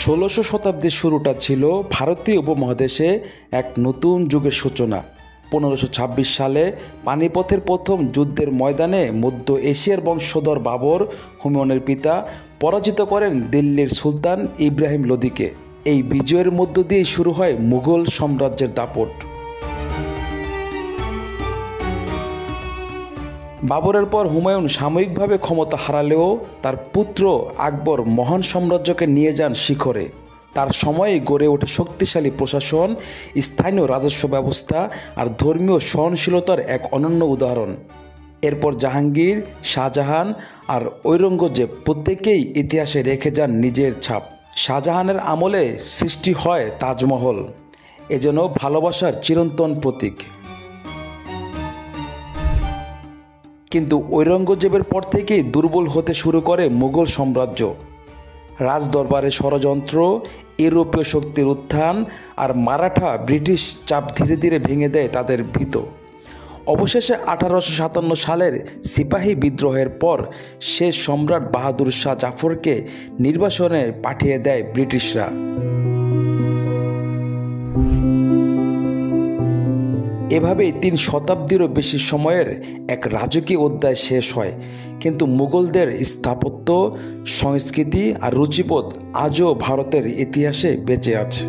ষোলোশো শতাব্দীর শুরুটা ছিল ভারতীয় উপমহাদেশে এক নতুন যুগের সূচনা। 1526 সালে পানিপথের প্রথম যুদ্ধের ময়দানে মধ্য এশিয়ার বংশধর বাবর, হুমায়ুনের পিতা, পরাজিত করেন দিল্লির সুলতান ইব্রাহিম লোদিকে। এই বিজয়ের মধ্য দিয়েই শুরু হয় মুঘল সাম্রাজ্যের দাপট। বাবরের পর হুমায়ুন সাময়িকভাবে ক্ষমতা হারালেও তার পুত্র আকবর মহান সাম্রাজ্যকে নিয়ে যান শিখরে। তার সময়ে গড়ে ওঠে শক্তিশালী প্রশাসন, স্থানীয় রাজস্ব ব্যবস্থা আর ধর্মীয় সহনশীলতার এক অনন্য উদাহরণ। এরপর জাহাঙ্গীর, শাহজাহান আর ঔরঙ্গজেব প্রত্যেকেই ইতিহাসে রেখে যান নিজের ছাপ। শাহজাহানের আমলে সৃষ্টি হয় তাজমহল, এ যেন ভালোবাসার চিরন্তন প্রতীক। কিন্তু ঔরঙ্গজেবের পর থেকেই দুর্বল হতে শুরু করে মুঘল সাম্রাজ্য। রাজদরবারে ষড়যন্ত্র, ইউরোপীয় শক্তির উত্থান আর মারাঠা ব্রিটিশ চাপ ধীরে ধীরে ভেঙে দেয় তাদের ভিত। অবশেষে 1857 সালের সিপাহী বিদ্রোহের পর শেষ সম্রাট বাহাদুর শাহ জাফরকে নির্বাসনে পাঠিয়ে দেয় ব্রিটিশরা। এভাবেই 3 শতাব্দীরও বেশি সময়ের এক রাজকীয় অধ্যায় শেষ হয়। কিন্তু মুঘলদের স্থাপত্য, সংস্কৃতি আর রুচিবোধ আজও ভারতের ইতিহাসে বেঁচে আছে।